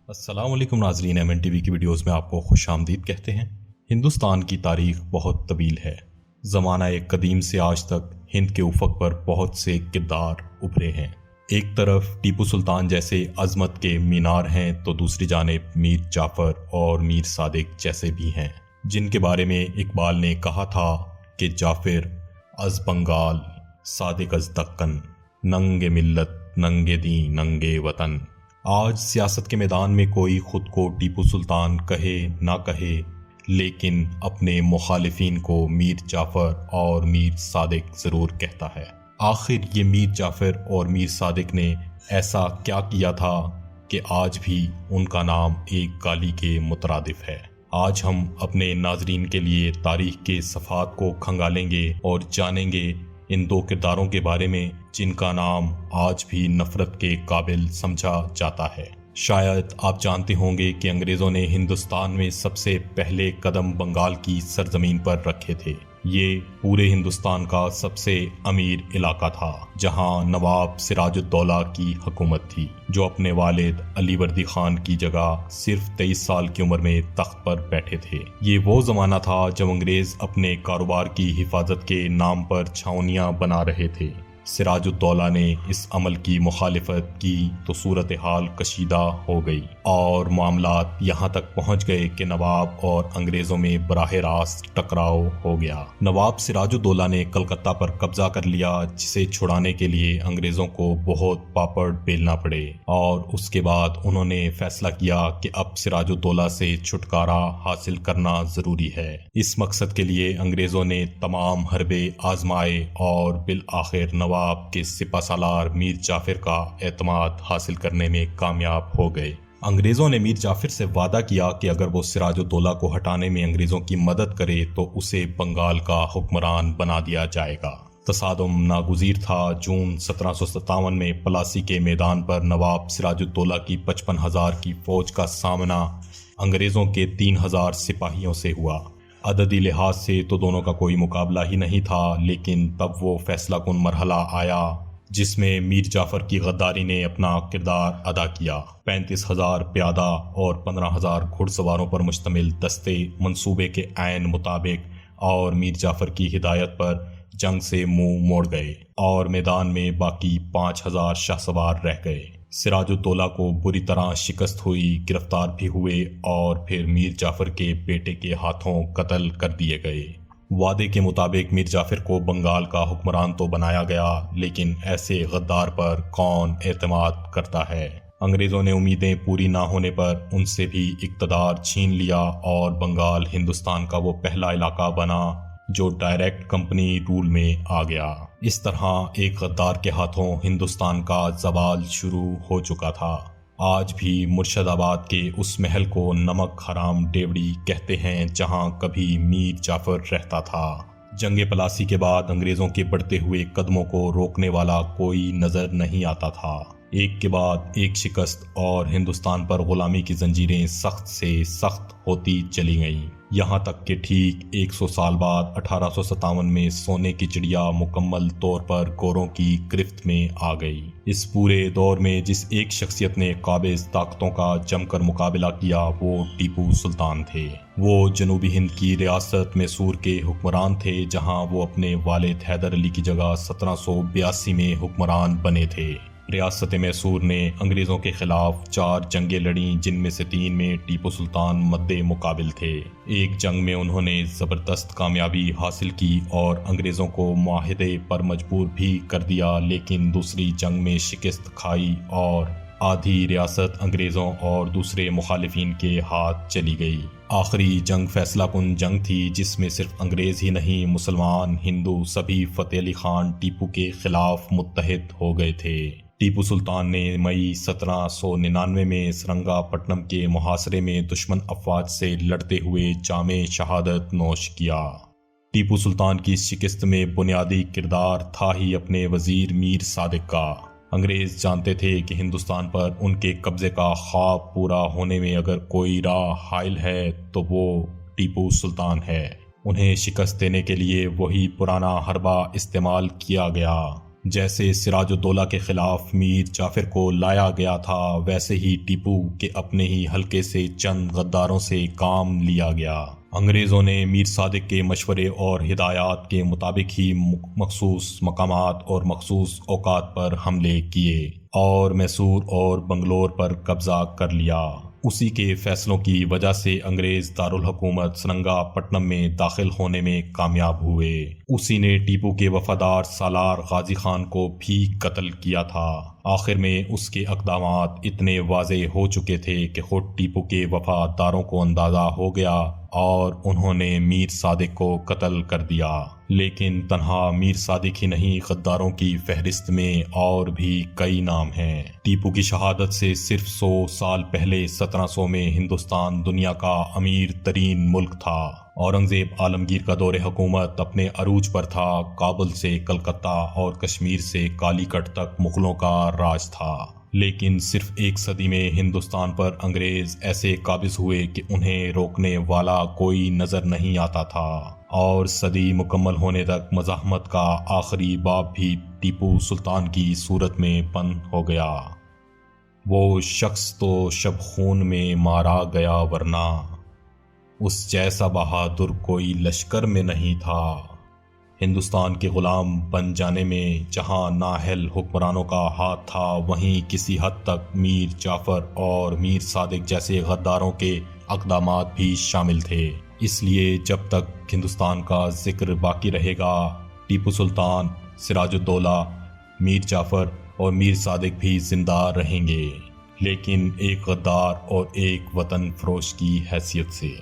السلام علیکم ناظرین، ایم این ٹی وی کی ویڈیوز میں آپ کو خوش آمدید کہتے ہیں۔ ہندوستان کی تاریخ بہت طویل ہے۔ زمانہ قدیم سے آج تک ہند کے افق پر بہت سے کردار ابھرے ہیں۔ ایک طرف ٹیپو سلطان جیسے عظمت کے مینار ہیں تو دوسری جانب میر جعفر اور میر صادق جیسے بھی ہیں، جن کے بارے میں اقبال نے کہا تھا کہ جعفر از بنگال، صادق از دکن، ننگ ملت ننگ دین ننگ وطن۔ آج سیاست کے میدان میں کوئی خود کو ٹیپو سلطان کہے نہ کہے، لیکن اپنے مخالفین کو میر جعفر اور میر صادق ضرور کہتا ہے۔ آخر یہ میر جعفر اور میر صادق نے ایسا کیا کیا تھا کہ آج بھی ان کا نام ایک گالی کے مترادف ہے؟ آج ہم اپنے ناظرین کے لیے تاریخ کے صفحات کو کھنگالیں گے اور جانیں گے ان دو کرداروں کے بارے میں جن کا نام آج بھی نفرت کے قابل سمجھا جاتا ہے۔ شاید آپ جانتے ہوں گے کہ انگریزوں نے ہندوستان میں سب سے پہلے قدم بنگال کی سرزمین پر رکھے تھے۔ یہ پورے ہندوستان کا سب سے امیر علاقہ تھا، جہاں نواب سراج الدولہ کی حکومت تھی، جو اپنے والد علی وردی خان کی جگہ صرف 23 سال کی عمر میں تخت پر بیٹھے تھے۔ یہ وہ زمانہ تھا جب انگریز اپنے کاروبار کی حفاظت کے نام پر چھاؤنیاں بنا رہے تھے۔ سراج الدولہ نے اس عمل کی مخالفت کی تو صورتحال کشیدہ ہو گئی اور معاملات یہاں تک پہنچ گئے کہ نواب اور انگریزوں میں براہ راست ٹکراؤ ہو گیا۔ نواب سراج الدولہ نے کلکتہ پر قبضہ کر لیا، جسے چھڑانے کے لیے انگریزوں کو بہت پاپڑ بیلنا پڑے، اور اس کے بعد انہوں نے فیصلہ کیا کہ اب سراج الدولہ سے چھٹکارا حاصل کرنا ضروری ہے۔ اس مقصد کے لیے انگریزوں نے تمام حربے آزمائے اور بالآخر نواب کے سپہ سالار میر جعفر کا اعتماد حاصل کرنے میں کامیاب ہو گئے۔ انگریزوں نے میر جعفر سے وعدہ کیا کہ اگر وہ سراج الدولہ کو ہٹانے میں انگریزوں کی مدد کرے تو اسے بنگال کا حکمران بنا دیا جائے گا۔ تصادم ناگزیر تھا۔ جون 1757 میں پلاسی کے میدان پر نواب سراج الدولہ کی 55,000 کی فوج کا سامنا انگریزوں کے 3,000 سپاہیوں سے ہوا۔ عددی لحاظ سے تو دونوں کا کوئی مقابلہ ہی نہیں تھا، لیکن تب وہ فیصلہ کن مرحلہ آیا جس میں میر جعفر کی غداری نے اپنا کردار ادا کیا۔ 35,000 پیادہ اور 15,000 گھڑ سواروں پر مشتمل دستے منصوبے کے عین مطابق اور میر جعفر کی ہدایت پر جنگ سے منہ موڑ گئے اور میدان میں باقی 5,000 شاہ سوار رہ گئے۔ سراج الدولہ کو بری طرح شکست ہوئی، گرفتار بھی ہوئے اور پھر میر جعفر کے بیٹے کے ہاتھوں قتل کر دیے گئے۔ وعدے کے مطابق میر جعفر کو بنگال کا حکمران تو بنایا گیا، لیکن ایسے غدار پر کون اعتماد کرتا ہے؟ انگریزوں نے امیدیں پوری نہ ہونے پر ان سے بھی اقتدار چھین لیا اور بنگال ہندوستان کا وہ پہلا علاقہ بنا جو ڈائریکٹ کمپنی رول میں آ گیا۔ اس طرح ایک غدار کے ہاتھوں ہندوستان کا زوال شروع ہو چکا تھا۔ آج بھی مرشد آباد کے اس محل کو نمک حرام ڈیوڑی کہتے ہیں جہاں کبھی میر جعفر رہتا تھا۔ جنگ پلاسی کے بعد انگریزوں کے بڑھتے ہوئے قدموں کو روکنے والا کوئی نظر نہیں آتا تھا۔ ایک کے بعد ایک شکست اور ہندوستان پر غلامی کی زنجیریں سخت سے سخت ہوتی چلی گئیں، یہاں تک کہ ٹھیک 100 سال بعد 1857 میں سونے کی چڑیا مکمل طور پر گوروں کی گرفت میں آ گئی۔ اس پورے دور میں جس ایک شخصیت نے قابض طاقتوں کا جم کر مقابلہ کیا وہ ٹیپو سلطان تھے۔ وہ جنوبی ہند کی ریاست میسور کے حکمران تھے، جہاں وہ اپنے والد حیدر علی کی جگہ 1782 میں حکمران بنے تھے۔ ریاست میسور نے انگریزوں کے خلاف 4 جنگیں لڑیں، جن میں سے 3 میں ٹیپو سلطان مد مقابل تھے۔ ایک جنگ میں انہوں نے زبردست کامیابی حاصل کی اور انگریزوں کو معاہدے پر مجبور بھی کر دیا، لیکن دوسری جنگ میں شکست کھائی اور آدھی ریاست انگریزوں اور دوسرے مخالفین کے ہاتھ چلی گئی۔ آخری جنگ فیصلہ کن جنگ تھی، جس میں صرف انگریز ہی نہیں، مسلمان، ہندو سبھی فتح علی خان ٹیپو کے خلاف متحد ہو گئے تھے۔ ٹیپو سلطان نے مئی 1799 میں سرنگا پٹنم کے محاصرے میں دشمن افواج سے لڑتے ہوئے جام شہادت نوش کیا۔ ٹیپو سلطان کی اس شکست میں بنیادی کردار تھا ہی اپنے وزیر میر صادق کا۔ انگریز جانتے تھے کہ ہندوستان پر ان کے قبضے کا خواب پورا ہونے میں اگر کوئی راہ حائل ہے تو وہ ٹیپو سلطان ہے۔ انہیں شکست دینے کے لیے وہی پرانا حربہ استعمال کیا گیا۔ جیسے سراج الدولہ کے خلاف میر جعفر کو لایا گیا تھا، ویسے ہی ٹیپو کے اپنے ہی حلقے سے چند غداروں سے کام لیا گیا۔ انگریزوں نے میر صادق کے مشورے اور ہدایات کے مطابق ہی مخصوص مقامات اور مخصوص اوقات پر حملے کیے اور میسور اور بنگلور پر قبضہ کر لیا۔ اسی کے فیصلوں کی وجہ سے انگریز دارالحکومت سرنگا پٹنم میں داخل ہونے میں کامیاب ہوئے۔ اسی نے ٹیپو کے وفادار سالار غازی خان کو بھی قتل کیا تھا۔ آخر میں اس کے اقدامات اتنے واضح ہو چکے تھے کہ خود ٹیپو کے وفاداروں کو اندازہ ہو گیا اور انہوں نے میر صادق کو قتل کر دیا۔ لیکن تنہا میر صادق ہی نہیں، غداروں کی فہرست میں اور بھی کئی نام ہیں۔ ٹیپو کی شہادت سے صرف 100 سال پہلے 1700 میں ہندوستان دنیا کا امیر ترین ملک تھا۔ اورنگزیب عالمگیر کا دور حکومت اپنے عروج پر تھا۔ کابل سے کلکتہ اور کشمیر سے کالی کٹ تک مغلوں کا راج تھا۔ لیکن صرف ایک صدی میں ہندوستان پر انگریز ایسے قابض ہوئے کہ انہیں روکنے والا کوئی نظر نہیں آتا تھا، اور صدی مکمل ہونے تک مزاحمت کا آخری باب بھی ٹیپو سلطان کی صورت میں بند ہو گیا۔ وہ شخص تو شب خون میں مارا گیا، ورنہ اس جیسا بہادر کوئی لشکر میں نہیں تھا۔ ہندوستان کے غلام بن جانے میں جہاں نااہل حکمرانوں کا ہاتھ تھا، وہیں کسی حد تک میر جعفر اور میر صادق جیسے غداروں کے اقدامات بھی شامل تھے۔ اس لیے جب تک ہندوستان کا ذکر باقی رہے گا، ٹیپو سلطان، سراج الدولہ، میر جعفر اور میر صادق بھی زندہ رہیں گے، لیکن ایک غدار اور ایک وطن فروش کی حیثیت سے۔